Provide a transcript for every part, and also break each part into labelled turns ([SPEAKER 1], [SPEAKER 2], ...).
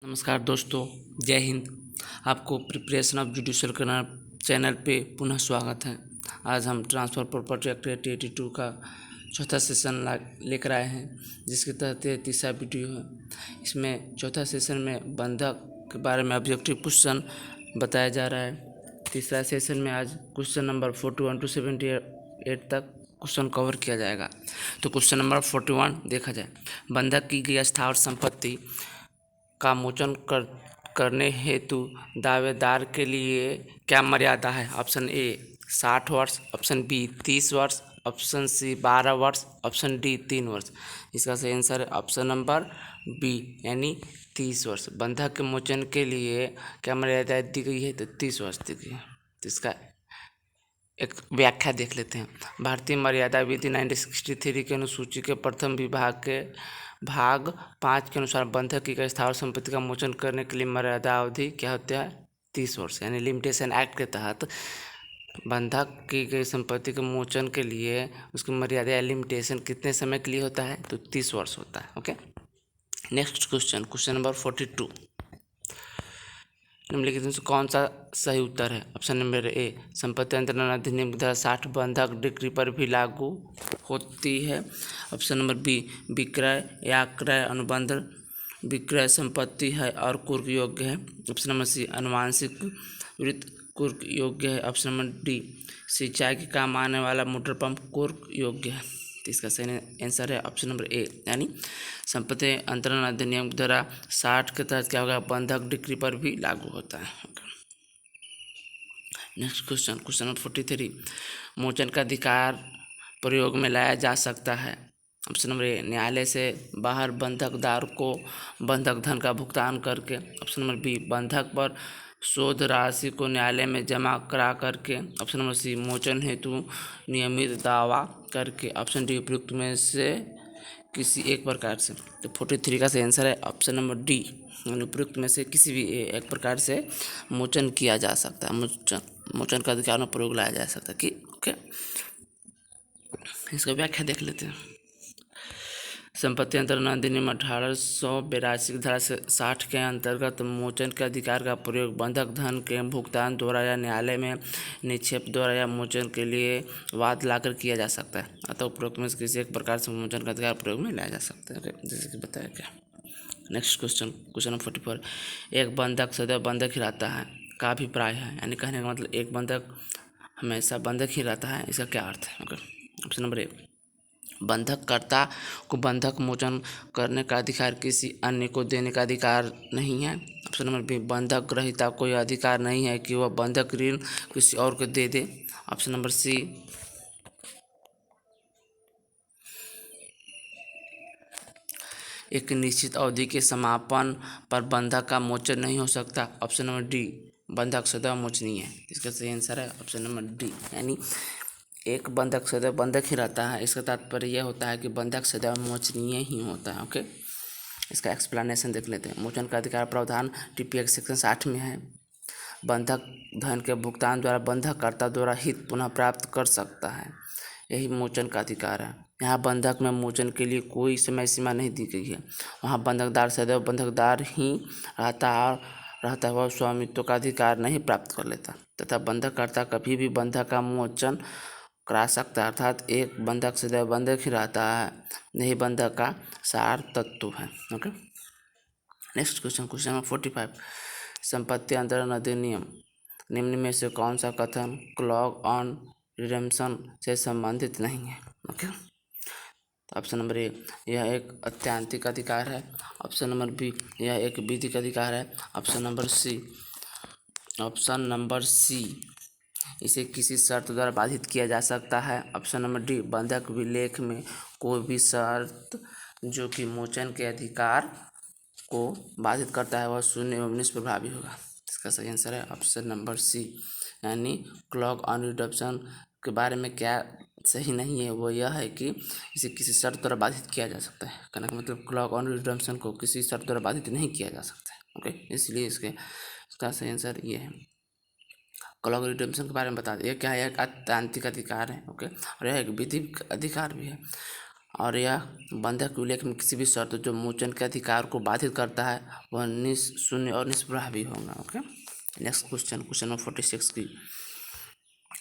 [SPEAKER 1] नमस्कार दोस्तों, जय हिंद। आपको preparation of judicial career channel पे पुनः स्वागत है। आज हम ट्रांसफ़र प्रॉपर्टी एक्ट 82 का चौथा सेशन लेकर आए हैं, जिसके तहत ये तीसरा वीडियो है। इसमें चौथा सेशन में बंधक के बारे में ऑब्जेक्टिव क्वेश्चन बताया जा रहा है। तीसरा सेशन में आज क्वेश्चन नंबर 41 to 78 तक क्वेश्चन कवर किया जाएगा। तो क्वेश्चन नंबर 41 देखा जाए। बंधक की गई स्थावर संपत्ति का मोचन करने हेतु दावेदार के लिए क्या मर्यादा है? ऑप्शन ए 60 वर्ष, ऑप्शन बी 30 वर्ष, ऑप्शन सी 12 वर्ष, ऑप्शन डी 3 वर्ष। इसका सही आंसर है ऑप्शन नंबर बी यानी 30 वर्ष। बंधक के मोचन के लिए क्या मर्यादा दी गई है? तो 30 वर्ष दी गई है। तो इसका एक व्याख्या देख लेते हैं। भारतीय मर्यादा विधि 1963 के अनुसूची के प्रथम विभाग के भाग 5 के अनुसार बंधक की स्थावर संपत्ति का मोचन करने के लिए मर्यादा अवधि क्या होता है? 30 वर्ष। यानी लिमिटेशन एक्ट के तहत बंधक की गई संपत्ति के मोचन के लिए उसकी मर्यादा या लिमिटेशन कितने समय के लिए होता है? तो 30 वर्ष होता है। Okay, next question number 42। निम्नलिखित में से कौन सा सही उत्तर है? ऑप्शन नंबर ए संपत्ति अंतरण अधिनियम की धारा 60 बंधक डिग्री पर भी लागू होती है। ऑप्शन नंबर बी विक्रय या क्रय अनुबंध विक्रय संपत्ति है और कुर्क योग्य है। ऑप्शन नंबर सी अनुवांशिक वृत्त कुर्क योग्य है। ऑप्शन नंबर डी सिंचाई के काम आने वाला मोटर पंप कुर्क योग्य है। तो इसका सही आंसर है ऑप्शन नंबर ए यानी संपत्ति अंतरण अधिनियम की धारा 60 के तहत क्या होगा? बंधक डिग्री पर भी लागू होता है। Next question number 43। मोचन का अधिकार प्रयोग में लाया जा सकता है। ऑप्शन नंबर ए न्यायालय से बाहर बंधकदार को बंधक धन का भुगतान करके। ऑप्शन नंबर बी बंधक पर शोध राशि को न्यायालय में जमा करा करके। ऑप्शन नंबर सी मोचन हेतु नियमित दावा करके। ऑप्शन डी उपयुक्त में से किसी एक प्रकार से। तो 43 का सही आंसर है ऑप्शन नंबर डी उपयुक्त में से किसी भी एक प्रकार से मोचन किया जा सकता है। मोचन का अधिकार में प्रयोग लाया जा सकता है कि ओके। इसका व्याख्या देख लेते हैं। संपत्ति अंतरण अधिनियम 1882 की धारा 60 के अंतर्गत मोचन के अधिकार का प्रयोग बंधक धन के भुगतान द्वारा या न्यायालय में निक्षेप द्वारा या मोचन के लिए वाद लाकर किया जा सकता है। अतः उपरोक्त में किसी एक प्रकार से मोचन का अधिकार प्रयोग में लाया जा सकता है, जैसे कि बताया गया। Next question number 44। एक बंधक सदैव बंधक ही रहता है का अभिप्राय है? यानी कहने का मतलब एक बंधक हमेशा बंधक ही रहता है, इसका क्या अर्थ है? ओके, ऑप्शन नंबर ए बंधककर्ता को बंधक मोचन करने का अधिकार किसी अन्य को देने का अधिकार नहीं है। ऑप्शन नंबर बी बंधक ग्रहीता को यह अधिकार नहीं है कि वह बंधक ऋण किसी और को दे दे। ऑप्शन नंबर सी एक निश्चित अवधि के समापन पर बंधक का मोचन नहीं हो सकता। ऑप्शन नंबर डी बंधक सदैव मोचनीय है। इसका सही आंसर है ऑप्शन नंबर डी यानी एक बंधक सदैव बंधक ही रहता है। इसका तात्पर्य यह होता है कि बंधक सदैव मोचनीय ही होता है। ओके, इसका एक्सप्लेनेशन देख लेते हैं। मोचन का अधिकार प्रावधान टीपी एक्ट सेक्शन 60 में है। बंधक धन के भुगतान द्वारा बंधककर्ता द्वारा हित पुनः प्राप्त कर सकता है, यही मोचन का अधिकार है। यहाँ बंधक में मोचन के लिए कोई समय सीमा नहीं दी गई है। वहाँ बंधकदार सदैव बंधकदार ही रहता है, वह स्वामित्व का अधिकार नहीं प्राप्त कर लेता तथा बंधककर्ता कभी भी बंधक का मोचन करा सकता है। अर्थात एक बंधक सदैव बंधक ही रहता है, यही बंधक का सार तत्व है। Okay, next question number 45। संपत्ति अंतरण अधिनियम निम्न में से कौन सा कथन क्लॉज ऑन रिडेम्पशन से संबंधित नहीं है? ओके, ऑप्शन नंबर ए यह एक ऐत्यांतिक अधिकार है। ऑप्शन नंबर बी यह एक विधिक अधिकार है। ऑप्शन नंबर सी इसे किसी शर्त द्वारा बाधित किया जा सकता है। ऑप्शन नंबर डी बंधक विलेख में कोई भी शर्त जो कि मोचन के अधिकार को बाधित करता है वह शून्य एवं निष्प्रभावी होगा। इसका सही आंसर है ऑप्शन नंबर सी यानी क्लॉज ऑन रिडम्पशन के बारे में क्या सही नहीं है, वो यह है कि इसे किसी शर्त द्वारा बाधित किया जा सकता है। कहने का मतलब क्लॉज ऑन रिडम्पशन को किसी शर्त द्वारा बाधित नहीं किया जा सकता है। ओके, इसलिए इसका सही आंसर ये है। क्लॉज रिडेम्पशन के बारे में बता दें, यह क्या है? एक ऐत्यांतिक अधिकार है। ओके, और यह एक विधिक अधिकार भी है। और यह बंधक उल्लेख में किसी भी शर्त जो मोचन के अधिकार को बाधित करता है वह शून्य और निष्प्रभावी होगा। ओके, नेक्स्ट क्वेश्चन नंबर 46 की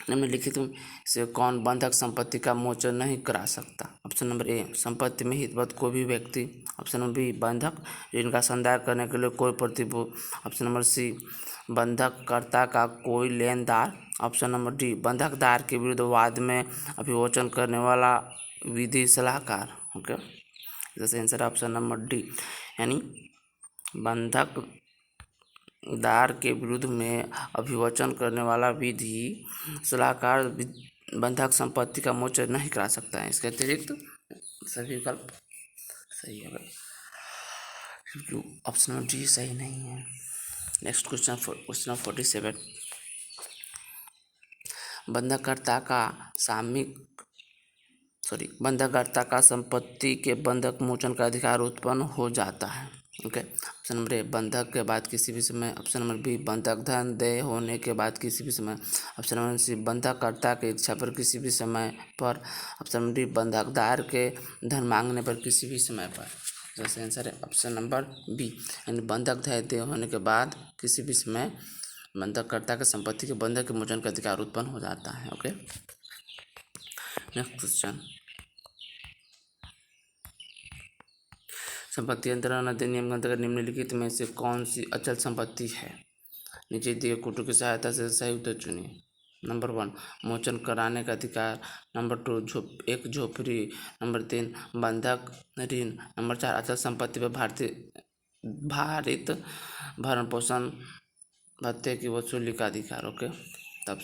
[SPEAKER 1] निम्नलिखित में से कौन बंधक संपत्ति का मोचन नहीं करा सकता? ऑप्शन नंबर ए, संपत्ति में हितबद्ध कोई भी व्यक्ति। ऑप्शन नंबर बी, बंधक ऋण का संदाय करने के लिए कोई प्रतिभूति। ऑप्शन नंबर सी, बंधककर्ता का कोई लेनदार। ऑप्शन नंबर डी, बंधकदार के विरुद्ध वाद में अभिवोचन करने वाला विधि सलाहकार। ओके, जैसे आंसर ऑप्शन नंबर डी, यानी बंधक दार के विरुद्ध में अभिवचन करने वाला विधि सलाहकार बंधक संपत्ति का मोचन नहीं करा सकता है। इसके अतिरिक्त सभी विकल्प सही है, क्योंकि ऑप्शन नंबर डी सही नहीं है। नेक्स्ट क्वेश्चन 47, बंधककर्ता का संपत्ति के बंधक मोचन का अधिकार उत्पन्न हो जाता है। ओके, ऑप्शन नंबर ए, बंधक के बाद किसी भी समय। ऑप्शन नंबर बी, बंधक धन देय होने के बाद किसी भी समय। ऑप्शन नंबर सी, बंधककर्ता की इच्छा पर किसी भी समय पर। ऑप्शन नंबर डी, बंधकदार के धन मांगने पर किसी भी समय पर। जैसे आंसर है ऑप्शन नंबर बी, यानी बंधक धन देय होने के बाद किसी भी समय बंधककर्ता के संपत्ति के बंधक के मोचन का अधिकार उत्पन्न हो जाता है। ओके, नेक्स्ट क्वेश्चन, संपत्ति अंतरण अधिनियम के अंतर्गत निम्नलिखित में से कौन सी अचल संपत्ति है? नीचे दिए कोटों की सहायता से सही उत्तर चुनिए। नंबर 1, मोचन कराने का अधिकार। नंबर 2, एक झोपड़ी। नंबर 3, बंधक ऋण। नंबर 4, अचल संपत्ति पर भारित भरण पोषण भत्ते की वसूली का अधिकार। ओके, तब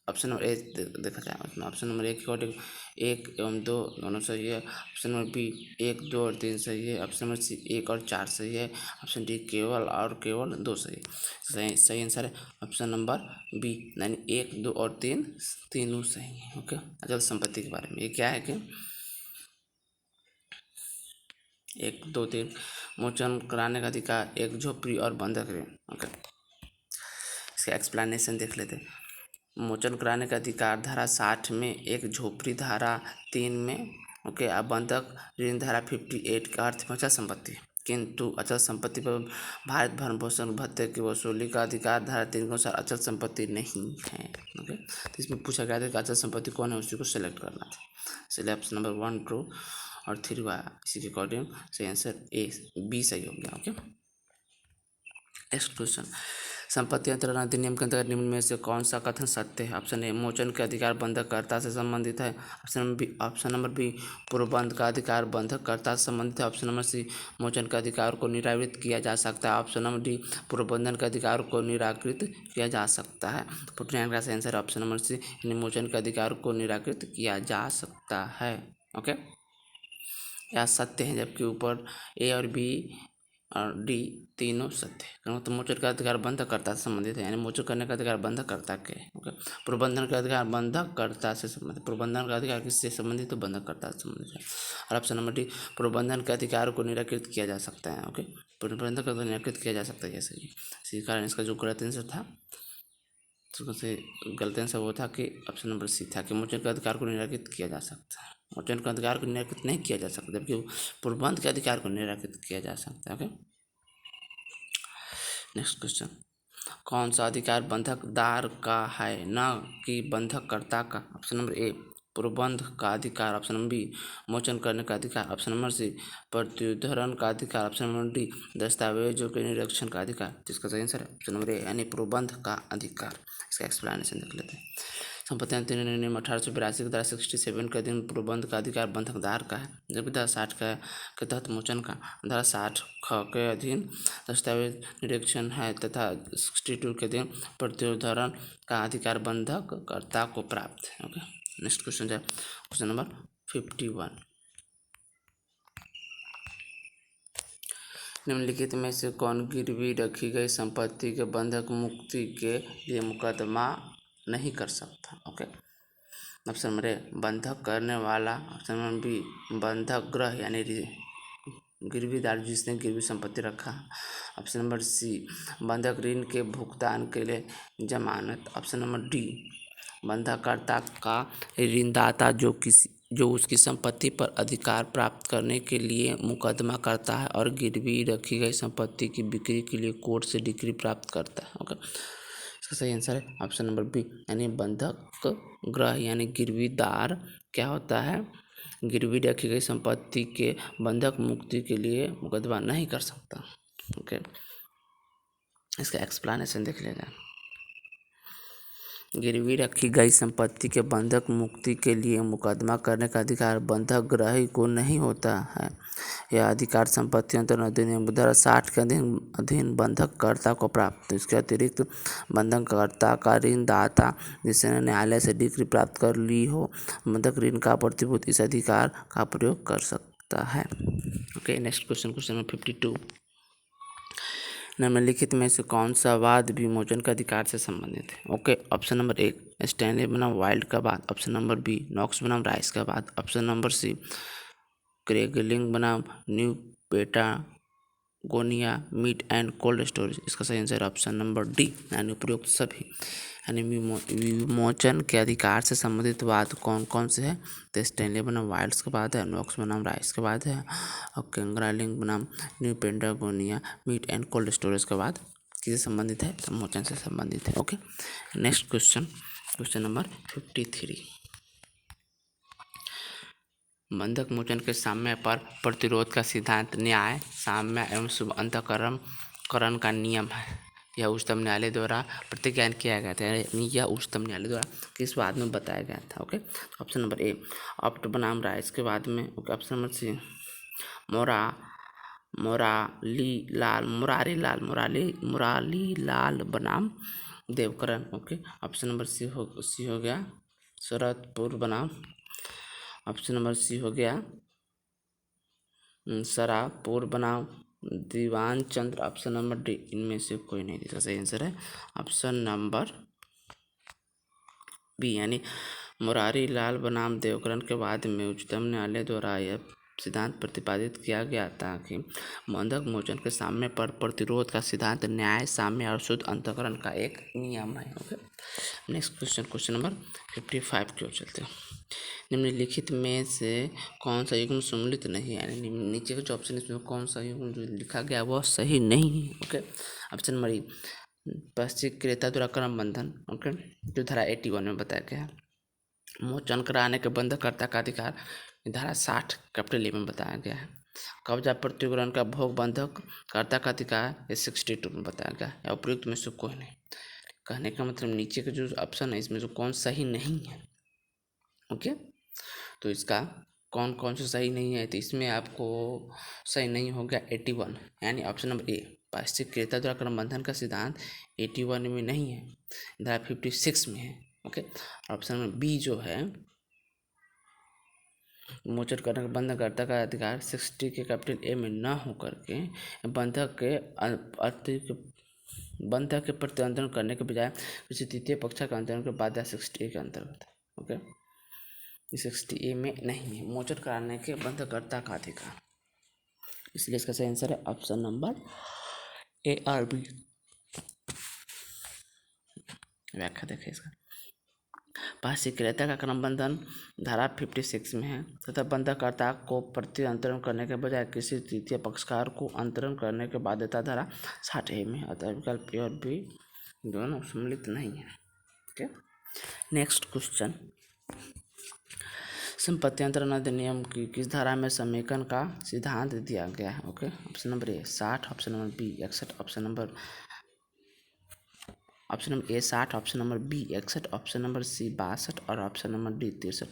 [SPEAKER 1] ऑप्शन नंबर ए देखा जाए, उसमें ऑप्शन नंबर ए के अकॉर्डिंग 1 एवं 2 दोनों सही है। ऑप्शन नंबर बी 1, 2 और 3 सही है। ऑप्शन नंबर सी 1 और 4 सही है। ऑप्शन डी केवल 2 सही है। सही आंसर है ऑप्शन नंबर बी, यानी 1, 2 और 3 तीनों सही है। ओके, अचल संपत्ति के बारे में ये क्या है कि 1, 2, 3 मोचन कराने का अधिकार, एक झोपड़ी और बंधक ऋण। ओके, इसका एक्सप्लेनेशन देख लेते हैं। मोचन कराने का अधिकार धारा 60 में, एक झोपड़ी धारा 3 में। ओके, अब बंधक ऋण धारा 58 का अर्थ में अचल संपत्ति, किंतु अचल संपत्ति पर भारित भरण पोषण भत्ते की वसूली का अधिकार धारा 3 के अनुसार अचल संपत्ति नहीं है। ओके, तो इसमें पूछा गया था कि अचल संपत्ति कौन है, उसी को सेलेक्ट करना था। इसलिए ऑप्शन नंबर 1, 2 और 3 हुआ। इसी के अकॉर्डिंग सही आंसर ए, बी सही हो गया। ओके, नेक्स्ट क्वेश्चन, संपत्ति अंतरण अधिनियम के अंतर्गत निम्न में से कौन सा कथन सत्य है? ऑप्शन ए, मोचन के अधिकार बंधककर्ता से संबंधित है। ऑप्शन नंबर बी, पूर्वबंध का अधिकार बंधककर्ता से संबंधित है। ऑप्शन नंबर सी, मोचन के अधिकार को निराकृत किया जा सकता है। ऑप्शन नंबर डी, पूर्वबंधन के अधिकार को निराकृत किया जा सकता है। 49 का आंसर है ऑप्शन नंबर सी, मोचन के अधिकार को निराकृत किया जा सकता है। ओके, यह सत्य है, जबकि ऊपर ए और बी और डी तीनों सत्य है। तो मोचन का अधिकार बंधककर्ता से संबंधित है, यानी मोचन करने का अधिकार बंधककर्ता के। ओके, प्रबंधन का अधिकार बंधककर्ता से संबंधित, प्रबंधन का अधिकार किससे संबंधित? तो बंधककर्ता से संबंधित है। और ऑप्शन नंबर डी, प्रबंधन के अधिकार को निराकृत किया जा सकता है। ओके, प्रबंधन का निराकृत किया जा सकता है, जैसे इसी कारण इसका जो गलत आंसर था, से गलत आंसर वो था कि ऑप्शन नंबर सी था कि मोचन के अधिकार को निराकृत किया जा सकता है। मोचन के अधिकार को निराकृत नहीं किया जा सकता, जबकि प्रबंध के अधिकार को निराकृत किया जा सकता है। ओके, नेक्स्ट क्वेश्चन, कौन सा अधिकार बंधकदार का है न कि बंधककर्ता का? ऑप्शन नंबर ए, प्रबंध का अधिकार। ऑप्शन नंबर बी, मोचन करने का अधिकार। ऑप्शन नंबर सी, प्रत्युद्धरण का अधिकार। ऑप्शन नंबर डी, दस्तावेजों के निरीक्षण का अधिकार। जिसका सही आंसर है ऑप्शन नंबर ए, यानी प्रबंध का अधिकार। इसका एक्सप्लेनेशन देख लेते हैं। संपत्ति अंतरण अधिनियम 1882 के धारा 67 के अधीन प्रबंध का अधिकार बंधकदार का है, जबकि धारा 60 के तहत मोचन का धारा 60 ख के अधीन दस्तावेज निरीक्षण है तथा 62 के अधीन प्रत्युद्धरण का अधिकार बंधककर्ता को प्राप्त है। ओके, नेक्स्ट क्वेश्चन है क्वेश्चन नंबर 51, निम्नलिखित में से कौन गिरवी रखी गई संपत्ति के बंधक मुक्ति के लिए मुकदमा नहीं कर सकता? ओके, ऑप्शन नंबर ए, बंधक करने वाला। ऑप्शन नंबर बी, बंधक ग्रह यानी गिरवीदार जिसने गिरवी संपत्ति रखा। ऑप्शन नंबर सी, बंधक ऋण के भुगतान के लिए जमानत। ऑप्शन नंबर डी, बंधककर्ता का ऋणदाता जो किसी जो उसकी संपत्ति पर अधिकार प्राप्त करने के लिए मुकदमा करता है और गिरवी रखी गई संपत्ति की बिक्री के लिए कोर्ट से डिक्री प्राप्त करता है। ओके, इसका सही आंसर है ऑप्शन नंबर बी, यानी बंधक ग्रह यानी गिरवीदार क्या होता है, गिरवी रखी गई संपत्ति के बंधक मुक्ति के लिए मुकदमा नहीं कर सकता। ओके, इसका एक्सप्लेनेशन देख लेगा। गिरवी रखी गई संपत्ति के बंधक मुक्ति के लिए मुकदमा करने का अधिकार बंधक ग्राही को नहीं होता है। यह अधिकार संपत्ति अंतरण अधिनियम धारा 60 के अधीन बंधककर्ता को प्राप्त है। इसके अतिरिक्त बंधककर्ता का ऋणदाता जिसने न्यायालय से डिक्री प्राप्त कर ली हो, बंधक ऋण का प्रतिभूत इस अधिकार का प्रयोग कर सकता है। Okay, next question, question number 52। निम्नलिखित में से कौन सा वाद विमोचन के अधिकार से संबंधित है? ओके, ऑप्शन नंबर 1 स्टैनली बनाम वाइल्ड का वाद, ऑप्शन नंबर बी नॉक्स बनाम राइस का वाद, ऑप्शन नंबर सी क्रेगलिंग बनाम New Patagonia Meat and Cold Storage. इसका सही आंसर ऑप्शन नंबर डी, यानी उपरोक्त सभी, यानी विमोचन के अधिकार से संबंधित वाद कौन कौन से है? तो स्टैनली बनाम वाइल्ड्स का वाद है, नॉक्स बनाम राइस का वाद है, और क्रेगलिंग बनाम New Patagonia Meat and Cold Storage का वाद किससे संबंधित है? विमोचन से संबंधित है। Okay, next question, question number 53। बंधक मोचन के साम्य पर प्रतिरोध का सिद्धांत न्याय, साम्य एवं शुभ अंतःकरण का नियम है। यह उच्चतम न्यायालय द्वारा प्रतिज्ञान किया गया था, यानी यह उच्चतम न्यायालय द्वारा किस वाद में बताया गया था? ओके, ऑप्शन नंबर ए ऑप्ट बनाम राइस के वाद में, okay, option number C Murari Lal बनाम Devkaran, okay, option number C हो गया शरदपुर बनाम, ऑप्शन नंबर सी हो गया सरापुर बनाम दीवान चंद्र, ऑप्शन नंबर डी इनमें से कोई नहीं। इसका सही आंसर है ऑप्शन नंबर बी, यानी मुरारी लाल बनाम देवकरण के बाद में उच्चतम न्यायालय द्वारा यह सिद्धांत प्रतिपादित किया गया था कि बंधक मोचन के साम्य पर प्रतिरोध का सिद्धांत न्याय, साम्य और शुद्ध अंतःकरण का एक नियम है। Okay, next question, question number 55 की ओर चलते हैं। निम्नलिखित में से कौन सा युग्म सम्मिलित नहीं है, यानी नीचे का जो ऑप्शन है इसमें कौन सा युग्म जो लिखा गया वह सही नहीं है? ओके, ऑप्शन नंबर ई पश्चिम क्रेता द्वारा क्रम बंधन, ओके, जो धारा 81 में बताया गया है। मोचन कराने के बंधककर्ता का अधिकार धारा 60 कैपिटल ए में बताया गया है। कब्जा प्रतिग्रहण का भोग बंधक कर्ता का अधिकार 62 में बताया गया है। उपयुक्त में से कोई नहीं। कहने का मतलब नीचे के जो ऑप्शन है इसमें जो कौन सही नहीं है, ओके, तो इसका कौन कौन सा सही नहीं है? तो इसमें आपको सही नहीं हो गया 81, यानी ऑप्शन नंबर ए पारिस्थितिक क्रेता द्वारा क्रम बंधन का सिद्धांत 81 में नहीं है, धारा 56 में है। ओके, ऑप्शन नंबर बी जो है मोचन करने का बंधककर्ता का अधिकार 60 के कैपिटल ए में न होकर के बंधक के प्रति अंतरण करने के बजाय किसी तृतीय पक्ष का अंतरण के बाद 60 के अंतर्गत है। ओके, 60 में नहीं है मोचन कराने के बंधककर्ता का अधिकार, इसलिए इसका सही आंसर है ऑप्शन नंबर ए और बी। व्याख्या देखें इसका। पारिस्थितिक क्रेता का क्रम बंधन धारा 56 में है तथा बंधककर्ता को प्रति अंतरण करने के बजाय किसी तृतीय पक्षकार को अंतरण करने की बाध्यता धारा 60 में है, अतः विकल्प ए और बी दोनों सम्मिलित नहीं है। ओके, नेक्स्ट क्वेश्चन, संपत्ति अंतरण अधिनियम की किस धारा में समेकन का सिद्धांत दिया गया है? Okay, option number A 60, option number B 61, option number A 60, option number B 61, option number C 62 और ऑप्शन नंबर डी 63।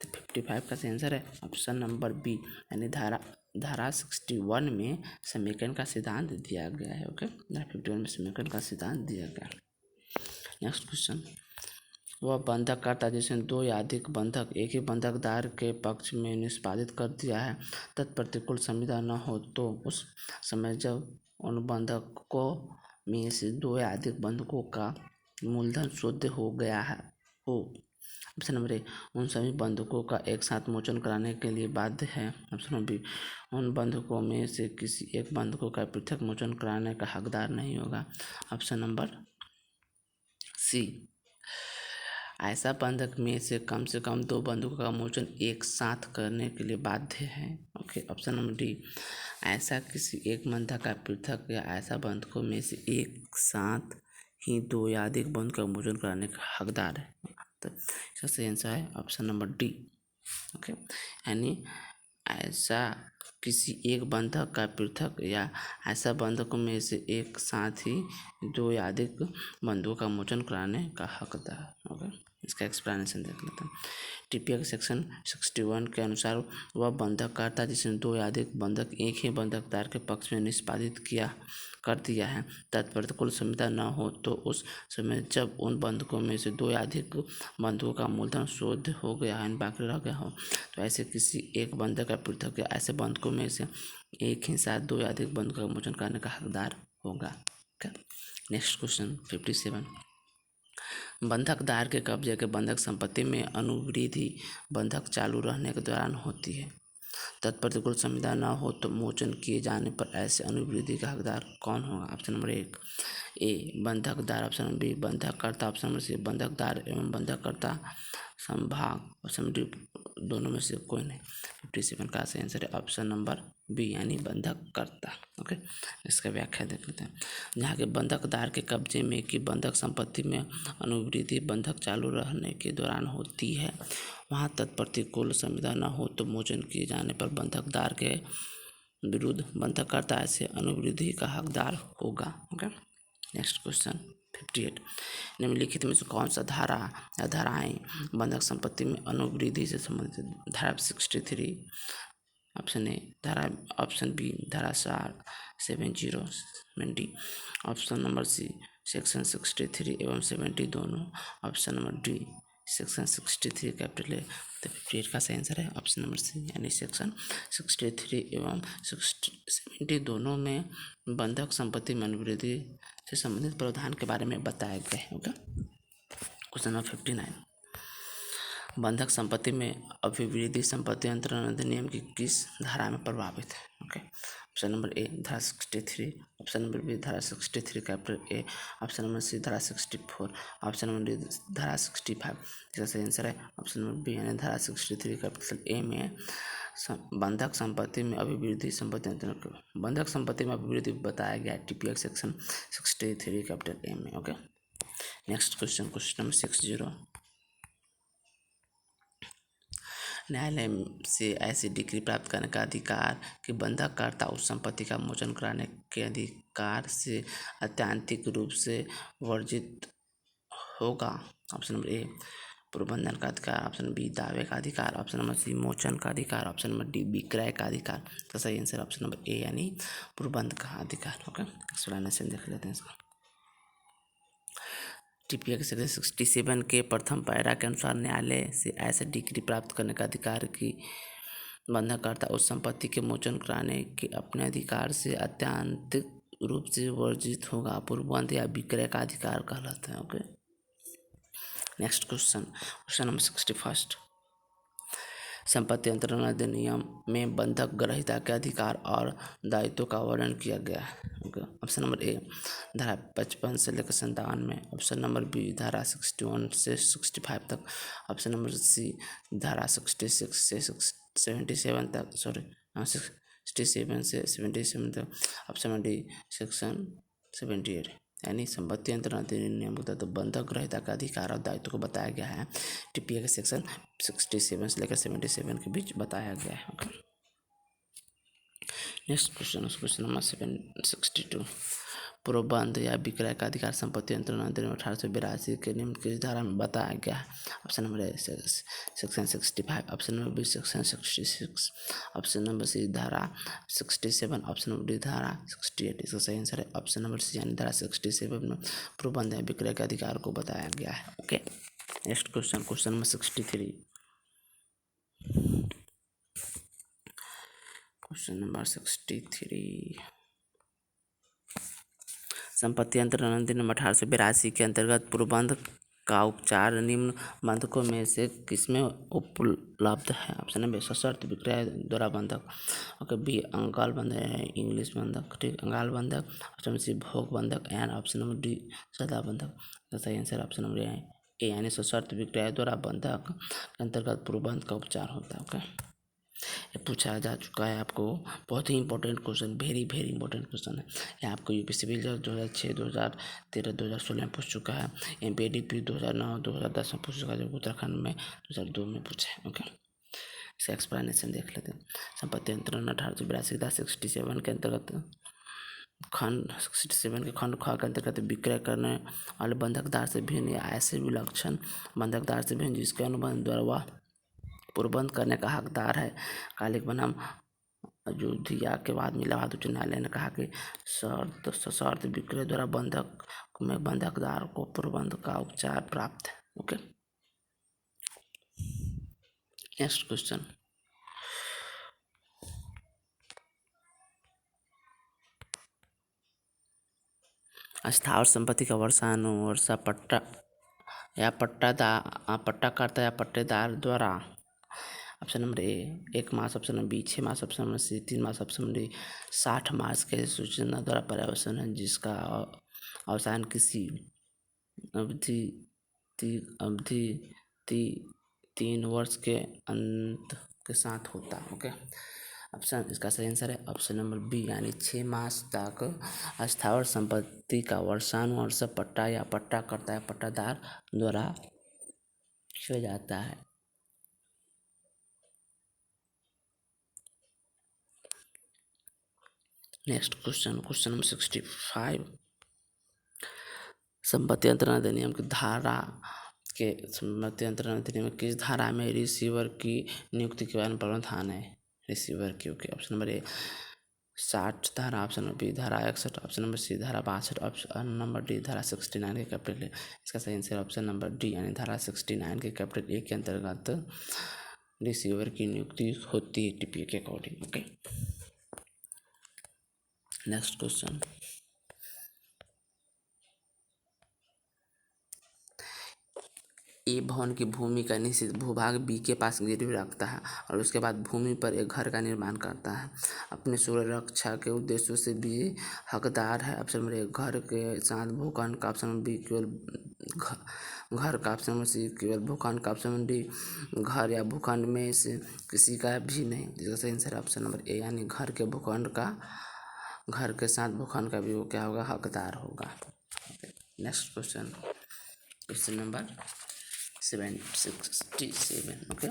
[SPEAKER 1] तो 55 का सही आंसर है ऑप्शन नंबर बी, यानी धारा 61 में समेकन का सिद्धांत दिया गया है। ओके, धारा 51 में समेकन का सिद्धांत दिया गया। नेक्स्ट क्वेश्चन, वह बंधककर्ता जिसने दो या अधिक बंधक एक ही बंधकदार के पक्ष में निष्पादित कर दिया है तत्प्रतिकूल संविदा न हो तो उस समय जब उन बंधकों में से दो या अधिक बंधकों का मूलधन शुद्ध हो गया है हो, ऑप्शन नंबर ए उन सभी बंधकों का एक साथ मोचन कराने के लिए बाध्य है, ऑप्शन नंबर बी उन बंधकों में से किसी एक बंधकों का पृथक मोचन कराने का हकदार नहीं होगा, ऑप्शन नंबर सी ऐसा बंधक में से कम दो बंधकों का मोचन एक साथ करने के लिए बाध्य है। Okay, option number D. ऐसा किसी एक बंधक का पृथक या ऐसा बंधकों में से एक साथ ही दो या अधिक बंधकों का मोचन कराने का हकदार है। तो इसका सही आंसर है ऑप्शन नंबर डी। ओके, यानी ऐसा किसी एक बंधक का पृथक या ऐसा बंधकों में से एक साथ ही दो या अधिक बंधकों का मोचन कराने का हकदार। ओके, इसका एक्सप्लेनेशन देख लेते हैं। टीपीए के सेक्शन 61 के अनुसार वह बंधक करता जिसने दो या अधिक बंधक एक ही बंधकदार के पक्ष में निष्पादित कर दिया है तत् प्रतिकूल संविदा न हो तो उस समय जब उन बंधकों में से दो या अधिक बंधकों का मूलधन शोध हो गया है बाकी रह गया हो तो ऐसे किसी एक बंधक का पृथक या ऐसे बंधकों में से एक ही साथ दो या अधिक बंधकों का मोचन करने का हकदार होगा। Next question 57। बंधकदार के कब्जे के बंधक संपत्ति में अनुवृद्धि बंधक चालू रहने के दौरान होती है। तत्प्रतिकूल संविदा न हो तो मोचन किए जाने पर ऐसे अनुवृद्धि का हकदार कौन होगा? ऑप्शन नंबर 1 ए बंधकदार, ऑप्शन नंबर बी बंधककर्ता, ऑप्शन नंबर सी बंधकदार एवं बंधककर्ता संभाग, ऑप्शन नंबर डी दोनों में से कोई नहीं। 57 का सही आंसर है ऑप्शन नंबर बी यानी बंधककर्ता। ओके, इसका व्याख्या देख लेते हैं। जहाँ के बंधकदार के कब्जे में की बंधक संपत्ति में अनुवृद्धि बंधक चालू रहने के दौरान होती है वहाँ तत्प्रतिकूल संविदा न हो तो मोचन किए जाने पर बंधकदार के विरुद्ध बंधककर्ता ऐसे अनुवृद्धि का हकदार होगा। Okay, next question 58। निम्नलिखित में से कौन सा धारा या धाराएं बंधक संपत्ति में अनुवृद्धि से संबंधित? धारा 63 ऑप्शन ए, धारा ऑप्शन बी धारा 70 ऑप्शन नंबर सी सेक्शन 63 एवं 70 दोनों, option number D section 63 capital ए। तो 58 का सही आंसर है ऑप्शन नंबर सी यानी सेक्शन 63 एवं 70 दोनों में बंधक संपत्ति में अनुवृद्धि से संबंधित प्रावधान के बारे में बताया गया है। Okay, question number 59। बंधक संपत्ति में अभिवृद्धि संपत्ति अंतरण अधिनियम की किस धारा में प्रभावित है? ओके, ऑप्शन नंबर ए धारा 63, ऑप्शन नंबर बी धारा 63 capital A, option number C धारा 64, ऑप्शन नंबर डी धारा 65। इसका सही आंसर है ऑप्शन नंबर बी यानी धारा 63 कैपिटल ए में बंधक संपत्ति में अभिवृद्धि संपत्ति अंतरण बंधक संपत्ति में अभिवृद्धि बताया गया है टीपीएक्स सेक्शन 63 कैपिटल ए में। Okay, next question, question number 60। न्यायालय से ऐसी डिग्री प्राप्त करने का अधिकार कि बंधककर्ता उस संपत्ति का मोचन कराने के अधिकार से अत्यंतिक रूप से वर्जित होगा। ऑप्शन नंबर ए प्रबंधन का अधिकार, ऑप्शन बी दावे का अधिकार, ऑप्शन नंबर सी मोचन का अधिकार, ऑप्शन नंबर डी विक्रय का अधिकार। तो सही आंसर ऑप्शन नंबर ए यानी प्रबंध का अधिकार। ओके, एक्सप्लेनेशन देख लेते हैं इसका। टीपीए के सेक्शन 67 के प्रथम पैरा के अनुसार न्यायालय से ऐसे डिग्री प्राप्त करने का अधिकार की बंधककर्ता उस संपत्ति के मोचन कराने के अपने अधिकार से अत्यंतिक रूप से वर्जित होगा प्रबंध या विक्रय का अधिकार कहलाता है। Okay, next question, question number 61। संपत्ति अंतरण अधिनियम में बंधक ग्रहीता के अधिकार और दायित्व का वर्णन किया गया है। ओके, ऑप्शन नंबर ए धारा 55 से लेकर 57 में, ऑप्शन नंबर बी धारा 61 से 65 तक, ऑप्शन नंबर सी धारा 66 से 77 तक 67 से 77 तक, ऑप्शन नंबर डी सेक्शन 78 यानी संपत्ति अंतरण अधिनियम के तहत बंधक ग्रहीता का अधिकार और दायित्व को बताया गया है टीपीए के सेक्शन 67 से लेकर 77 के बीच बताया गया है। Okay, next question, question number 62। प्रबंध या विक्रय का अधिकार संपत्ति अंतरण अधिनियम 1882 के निम्न की धारा में बताया गया है। Option number A section 65, option number B section 66, option number C धारा 67, ऑप्शन नंबर डी धारा 68। इसका सही आंसर है ऑप्शन नंबर सी यानी धारा 67 में प्रबंध या विक्रय के अधिकार को बताया गया है। Okay, next question, question number 63। Question number 63। संपत्ति अंतरण अधिनियम 1882 के अंतर्गत प्रबंध का उपचार निम्न बंधकों में से किसमें उपलब्ध है? ऑप्शन नंबर सशर्त विक्रय द्वारा बंधक, ओके, बी अंगाल बंधक है इंग्लिश बंधक, ठीक, अंगाल बंधक, ऑप्शन सी भोग बंधक एंड ऑप्शन नंबर डी सदा बंधक। तो सही आंसर ऑप्शन नंबर ए है ए यानी सशर्त विक्रय द्वारा बंधक के अंतर्गत पूर्वबंध का उपचार होता है। ओके, ये पूछा जा चुका है आपको, बहुत ही important question, very very important question है। ये आपको यूपी सिविल 2006, 2013, 2016 में पूछ चुका है। एमपीडीपी 2009, 2010 में पूछ चुका है, जो उत्तराखंड में 2002 में पूछा है। ओके, इसका एक्सप्लेनेशन देख लेते हैं। संपत्ति अंतरण 1882 67 के अंतर्गत खंड 67 के खंड ख के अंतर्गत विक्रय करने वाले बंधकदार से भिन्न या ऐसे विलक्षण बंधकदार से भिन्न जिसके अनुबंध द्वारा वह पूर्वबंध करने का हकदार है। कालिक बनाम अयोध्या के बाद इलाहाबाद उच्च न्यायालय ने कहा कि सशर्त विक्रय द्वारा बंधक में बंधकदार को पूर्वबंध का उपचार प्राप्त है। Okay, next question. स्थावर संपत्ति का वर्षा पट्टा या पट्टाकर्ता या पट्टेदार द्वारा ऑप्शन नंबर ए 1 मास, ऑप्शन नंबर बी 6 मास, ऑप्शन नंबर सी 3 मास, ऑप्शन नंबर डी 60 मास के सूचना द्वारा पर्यवसन है, जिसका अवसान किसी अवधि 3 वर्ष के अंत के साथ होता है। ओके, ऑप्शन इसका सही आंसर है ऑप्शन नंबर बी यानी 6 मास तक स्थावर संपत्ति का वर्षानुवर्ष पट्टा या पट्टाकर्ता या पट्टादार द्वारा किया जाता है। Next question number 65। संपत्ति अंतरण अधिनियम की संपत्ति अंतरण अधिनियम में किस धारा में रिसीवर की नियुक्ति के बारे में प्रावधान है? रिसीवर की ओके, ऑप्शन नंबर ए 60 धारा, ऑप्शन नंबर बी धारा 61, ऑप्शन नंबर सी धारा 62, ऑप्शन नंबर डी धारा 69 के कैपिटल ए। इसका सही आंसर ऑप्शन नंबर डी यानी धारा 69 के कैपिटल ए के अंतर्गत रिसीवर की नियुक्ति होती है टीपीए के according. Okay, next question. A भवन की भूमि का निश्चित भूभाग बी के पास गिरवी रखता है और उसके बाद भूमि पर एक घर का निर्माण करता है। अपने सुरक्षा के उद्देश्यों से बी हकदार है। ऑप्शन नंबर ए घर के साथ भूखंड का, ऑप्शन नंबर बी केवल घर का, ऑप्शन नंबर सी केवल भूखंड का, ऑप्शन नंबर डी घर या भूखंड में से किसी का भी नहीं। जिसका सही आंसर है ऑप्शन नंबर ए यानी घर के भूखंड का, घर के साथ भूखंड का भी वो क्या होगा, हकदार होगा। Next question number 67। ओके,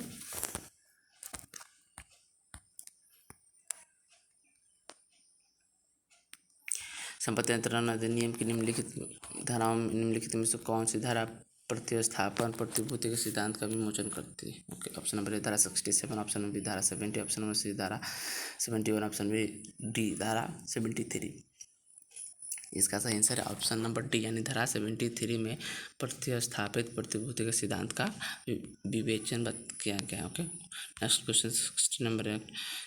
[SPEAKER 1] संपत्ति अंतरण अधिनियम की निम्नलिखित धाराओं में निम्नलिखित में से कौन सी धारा प्रतिस्थापन प्रतिभूति के सिद्धांत का विमोचन करती है? ओके, ऑप्शन नंबर ए धारा 67, ऑप्शन नंबर बी धारा 70, ऑप्शन नंबर सी धारा 71, ऑप्शन नंबर डी धारा 73। इसका सही आंसर है ऑप्शन नंबर डी यानी धारा 73 में प्रतिस्थापित प्रतिभूति के सिद्धांत का विवेचन किया गया। Okay, next question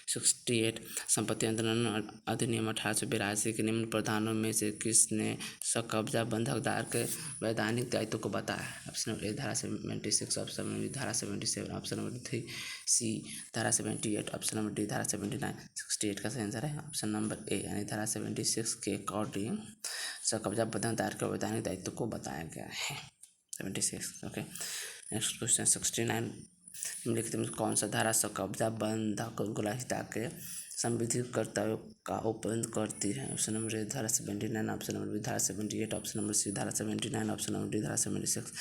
[SPEAKER 1] 68। संपत्ति अंतरण अधिनियम 1882 के निम्न प्रावधानों में से किसने सकब्जा बंधकदार के वैधानिक दायित्व को बताया? ऑप्शन नंबर ए धारा 76, ऑप्शन नंबर बी धारा 77, ऑप्शन नंबर थ्री सी धारा 78, ऑप्शन नंबर डी धारा 79। 68 का सही आंसर है ऑप्शन नंबर ए यानी धारा 76 के अकॉर्डिंग सकब्जा बंधकदार के वैधानिक दायित्व को बताया गया है। 76। Okay, next question 69। निम्नलिखित में कौन सा धारा सकब्जा बंधक ग्रहीता के संविधिक कर्तव्य का उपबंध करती है? ऑप्शन नंबर ए धारा 79, ऑप्शन नंबर बी धारा 78, ऑप्शन नंबर सी धारा 79, ऑप्शन नंबर डी धारा 76।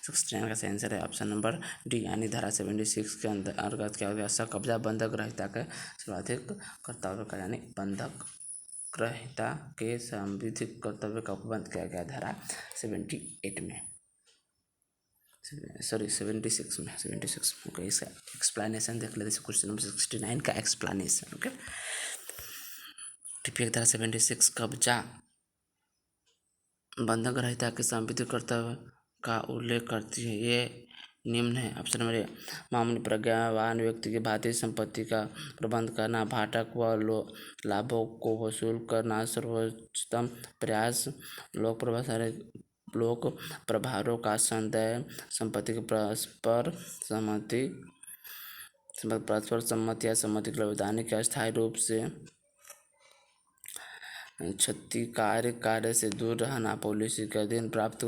[SPEAKER 1] 69 का सही आंसर है ऑप्शन नंबर डी यानी धारा 76 के अंतर्गत क्या हो गया, सकब्जा बंधक ग्रहीता के सर्वाधिक कर्तव्य का यानी बंधक ग्रहीता के संविधिक कर्तव्य का उपबंध किया गया धारा 78 में, सॉरी 76 में। ओके, इसका एक्सप्लेनेशन देख लेते हैं। क्वेश्चन नंबर 69 का एक्सप्लेनेशन। ओके, टीपीए धारा 76 कब्जा बंधक ग्रहीता के संविधिक कर्तव्य का उल्लेख करती है। ये निम्न है। ऑप्शन नंबर ए मामूली प्रज्ञावान व्यक्ति की भांति संपत्ति का प्रबंध करना, भाटक व लाभों को वसूल करना, सर्वोच्चतम प्रयास, लोक प्रभारों का संदेह, संपत्ति की परस्पर सम्मति या सम्मति के वैधानिक या अस्थायी रूप से क्षतिकारक कार्य से दूर रहना, पॉलिसी के अधीन प्राप्त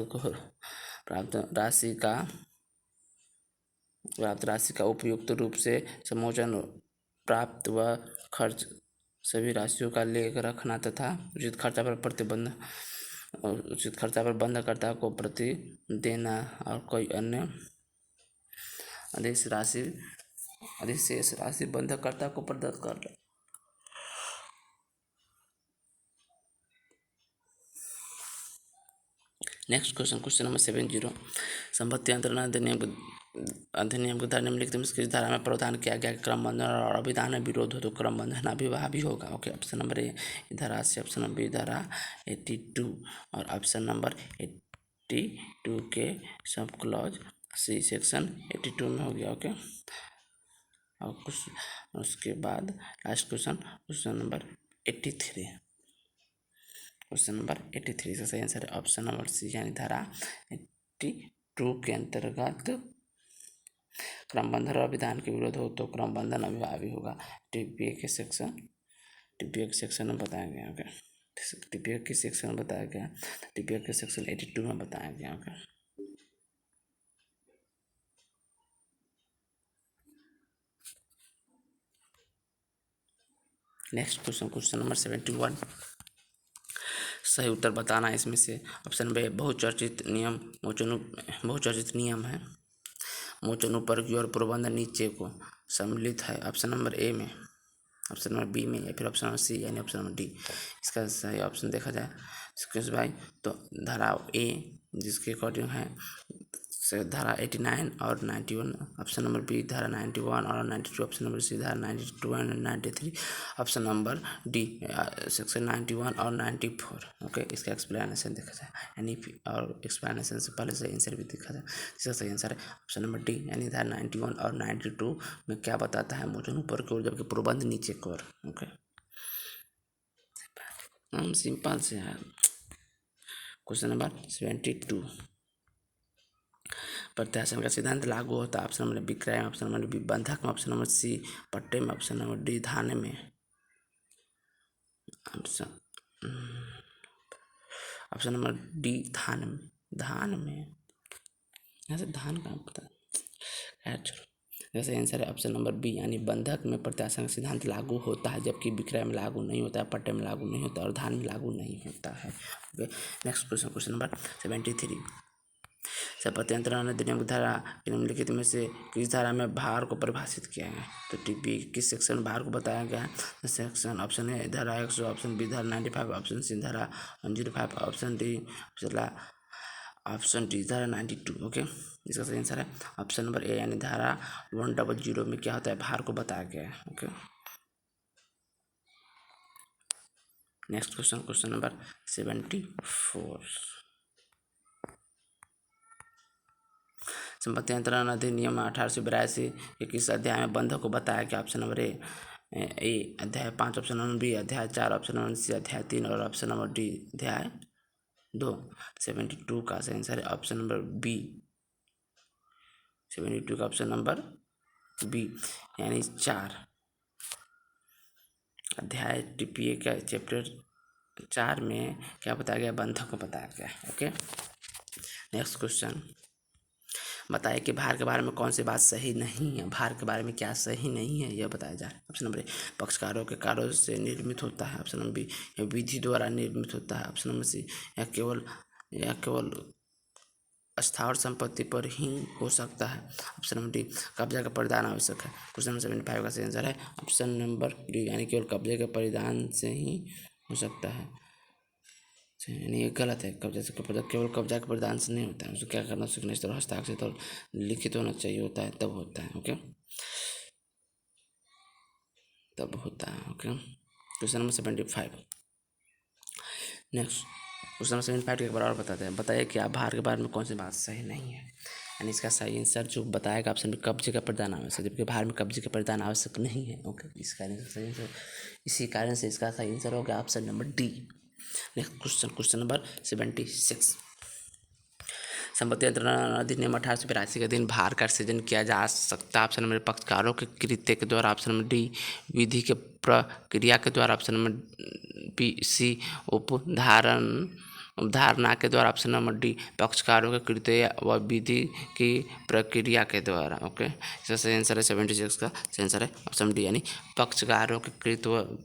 [SPEAKER 1] प्राप्त राशि का उपयुक्त रूप से समोचन, प्राप्त व खर्च सभी राशियों का लेख रखना तथा उचित खर्चा पर बंधकर्ता को प्रति देना और कोई अन्य अधिशेष राशि बंधकर्ता को प्रदत्त करना। Next question number 70। संपत्ति अंतरण अधिनियम के धारा निम्नलिखित में किस धारा में प्रावधान किया गया क्रम बंधन और अभिधान में विरोध हो तो क्रम बंधन अभिवाह भी होगा। ओके, ऑप्शन नंबर ए धारा 80, ऑप्शन नंबर बी धारा 82 और ऑप्शन नंबर 82 के सब क्लॉज सी सेक्शन 82 में हो गया। ओके, और कुछ उसके बाद last question number 83। Question number 83 इसका सही आंसर है ऑप्शन नंबर सी यानी धारा 82 के अंतर्गत क्रम बंधन और विधान के विरोध हो तो क्रम बंधन अभिभावी होगा। टीपीए के सेक्शन में बताया गया। ओके, टीपीए के सेक्शन में बताया गया, टीपीए के सेक्शन 82 में बताया गया। Okay, next question number 71। सही उत्तर बताना है इसमें से। ऑप्शन बी बहुचर्चित नियम है। मोचन ऊपर की ओर प्रबंध नीचे को सम्मिलित है। ऑप्शन नंबर ए में, ऑप्शन नंबर बी में या फिर ऑप्शन नंबर सी यानी ऑप्शन नंबर डी। इसका सही ऑप्शन देखा जाए सुकेश भाई तो धारा ए जिसके अकॉर्डिंग है धारा 89 और 91, ऑप्शन नंबर बी धारा 91 और 92, ऑप्शन नंबर सी धारा 92 and 93, option number D section 91 और 94। ओके, इसका एक्सप्लेनेशन देखा जाए यानी और एक्सप्लेनेशन से पहले सही आंसर भी देखा जाए। इसका सही आंसर है ऑप्शन नंबर डी यानी धारा 91 और 92 में क्या बताता है मोचन ऊपर की ओर जबकि प्रबंध नीचे की ओर। ओके, सिंपल से है। Question number 72। प्रत्यासन का सिद्धांत लागू होता है। ऑप्शन नंबर बी क्रय में, ऑप्शन नंबर बी बंधक में, ऑप्शन नंबर सी पट्टे में, ऑप्शन नंबर डी धान में। ऑप्शन नंबर डी धान में ऐसे धान का पता है। चलो, जैसे आंसर है ऑप्शन नंबर बी यानी बंधक में प्रत्यासन का सिद्धांत लागू होता है जबकि विक्रय में लागू नहीं होता है, पट्टे में लागू नहीं होता और धान में लागू नहीं होता है। Okay, next question number 73। संपत्ति अंतरण अधिनियम की धारा निम्नलिखित में से किस धारा में भार को परिभाषित किया है। तो टीपी किस सेक्शन में भार को बताया गया है। सेक्शन ऑप्शन ए धारा 100, ऑप्शन बी धारा 95, ऑप्शन सी धारा 105, ऑप्शन डी धारा 92। ओके, इसका सही आंसर है ऑप्शन नंबर ए यानी धारा 100 में क्या होता है भार को बताया गया है। Okay, next question number 74। संपत्ति अंतरण अधिनियम 1882 के किस अध्याय में बंधक को बताया गया। ऑप्शन नंबर ए अध्याय 5, ऑप्शन नंबर बी अध्याय 4, ऑप्शन नंबर सी अध्याय 3 और ऑप्शन नंबर डी अध्याय 2। 72 का सही आंसर है ऑप्शन नंबर बी, 72 का ऑप्शन नंबर बी यानी 4 अध्याय टीपीए का चैप्टर 4 में क्या बताया गया बंधक को बताया गया। ओके, नेक्स्ट क्वेश्चन बताइए कि भार के बारे में कौन सी बात सही नहीं है। भार के बारे में क्या सही नहीं है यह बताया जा रहा है। ऑप्शन नंबर ए पक्षकारों के कार्यों से निर्मित होता है, ऑप्शन नंबर बी यह विधि द्वारा निर्मित होता है, ऑप्शन नंबर सी यह केवल स्थावर संपत्ति पर ही हो सकता है, ऑप्शन नंबर डी कब्जा का परिधान आवश्यक है। क्वेश्चन नंबर 75 का सही आंसर है ऑप्शन नंबर डी यानी केवल कब्जे के परिधान से ही हो सकता है। यानी ये गलत है, कब्जा से केवल कब्जा के परिधान से नहीं होता है, उसको क्या करना सीखना इस तरह हस्ताक्षर तो लिखित होना चाहिए होता है तब होता है। ओके, तब होता है। Okay, question number 75। Next question number 75 एक बार और बताते हैं। बताइए कि आप भार के बारे में कौन सी बात सही नहीं है। यानी इसका सही आंसर जो बताएगा ऑप्शन में कब्जे का परिधान आवश्यक, जबकि भार में कब्जे का परिधान आवश्यक नहीं है। ओके, इसी कारण से इसका सही आंसर होगा option number D. Next question number 76। संपत्ति अंतरण अधिनियम 1882 के दिन भार का सृजन किया जा सकता है। ऑप्शन नंबर पक्षकारों के कृत्य के द्वारा, ऑप्शन नंबर डी विधि के प्रक्रिया के द्वारा, ऑप्शन नंबर बी सी उपधारण धारणा के द्वारा। ऑप्शन नंबर डी, पक्षकारों के कृत्य व विधि की प्रक्रिया के द्वारा। ओके, इसका सही आंसर है 76 का सही आंसर है ऑप्शन डी, यानी पक्षकारों के कृत्य व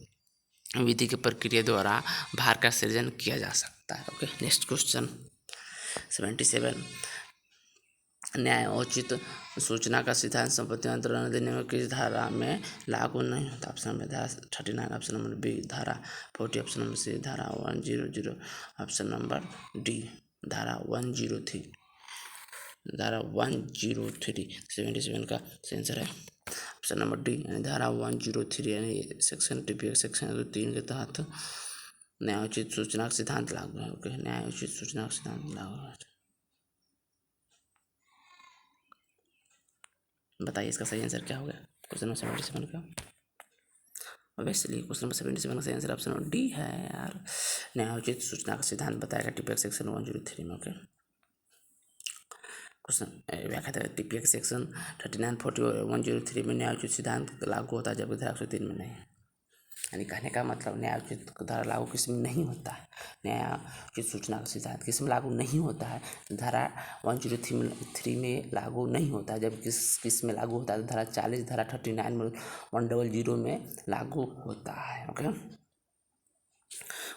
[SPEAKER 1] विधि की प्रक्रिया द्वारा भार का सृजन किया जा सकता है। ओके, नेक्स्ट क्वेश्चन 77, न्यायोचित सूचना का सिद्धांत संपत्ति अंतरण अधिनियम किस धारा में लागू नहीं होता? ऑप्शन नंबर धारा 39, ऑप्शन नंबर बी धारा 40, ऑप्शन नंबर सी धारा 100, ऑप्शन नंबर डी धारा 103। धारा 103 77 का सही आंसर है ऑप्शन नंबर डी, यानी धारा 103, यानी सेक्शन टीपीएक सेक्शन 3 के तहत न्यायोचित सूचना का सिद्धांत लागू है। ओके, न्यायोचित सूचना का सिद्धांत लागू है। बताइए इसका सही आंसर क्या होगा क्वेश्चन नंबर 77 का? ऑब्वियसली क्वेश्चन नंबर 77 का सही आंसर ऑप्शन नंबर डी है यार, न्यायोचित सूचना का सिद्धांत बताएगा टीपीएक सेक्शन 103 में। ओके, क्वेश्चन व्याख्या टीपीएक सेक्शन 39, 40 और 103 में न्यायोचित सिद्धांत लागू होता है, जबकि धारा 103 में नहीं। यानी कहने का मतलब न्यायोचित धारा लागू किस में नहीं होता है, न्यायोचित सूचना का सिद्धांत किस में लागू नहीं होता है, धारा 103 में लागू नहीं होता है, जब किस में लागू होता है, धारा 40, धारा 39 में 100 में लागू होता है। ओके,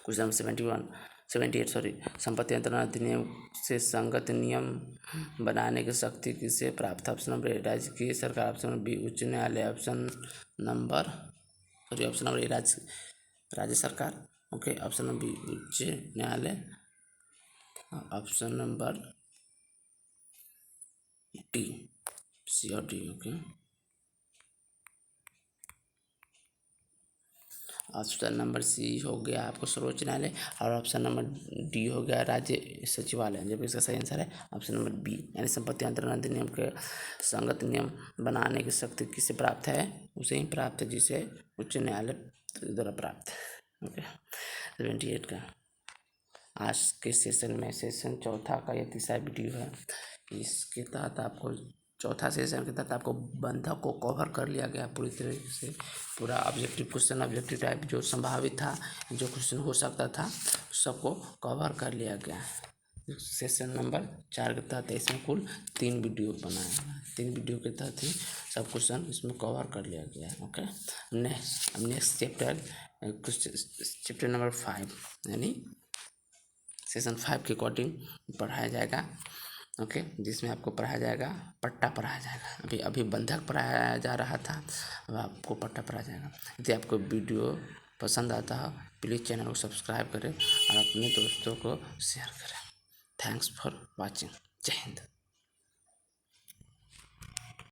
[SPEAKER 1] क्वेश्चन 78 संपत्ति अंतरण अधिनियम से संगत नियम बनाने की शक्ति किसे प्राप्त है? ऑप्शन नंबर ए राज्य सरकार, ऑप्शन नंबर बी उच्च न्यायालय, ऑप्शन नंबर ए राज्य सरकार। ओके, ऑप्शन नंबर बी उच्च न्यायालय, ऑप्शन नंबर डी सी और D. Okay, option number C हो गया आपको सर्वोच्च न्यायालय, और ऑप्शन नंबर डी हो गया राज्य सचिवालय, जबकि इसका सही आंसर है ऑप्शन नंबर बी, यानी संपत्ति अंतरण अधिनियम के संगत नियम बनाने की शक्ति किसे प्राप्त है? उसे ही प्राप्त है जिसे उच्च न्यायालय द्वारा प्राप्त है। ओके, 78 का आज के सेशन में सेशन चौथा का यह तीसरा वीडियो है। इसके तहत आपको चौथा सेशन के तहत आपको बंधक को कवर कर लिया गया पूरी तरीके से। पूरा ऑब्जेक्टिव क्वेश्चन, ऑब्जेक्टिव टाइप जो संभावित था, जो क्वेश्चन हो सकता था, सबको कवर कर लिया गया है। सेशन नंबर 4 के तहत इसमें कुल 3 वीडियो बनाए, 3 वीडियो के तहत ही सब क्वेश्चन इसमें कवर कर लिया गया है। ओके, नेक्स्ट चैप्टर नंबर 5, यानी सेशन 5 के अकॉर्डिंग पढ़ाया जाएगा। ओके, जिसमें आपको पढ़ाया जाएगा पट्टा पढ़ाया जाएगा। अभी बंधक पढ़ाया जा रहा था, अब आपको पट्टा पढ़ाया जाएगा। यदि आपको वीडियो पसंद आता है प्लीज़ चैनल को सब्सक्राइब करें और अपने दोस्तों को शेयर करें। Thanks for watching. जय हिंद।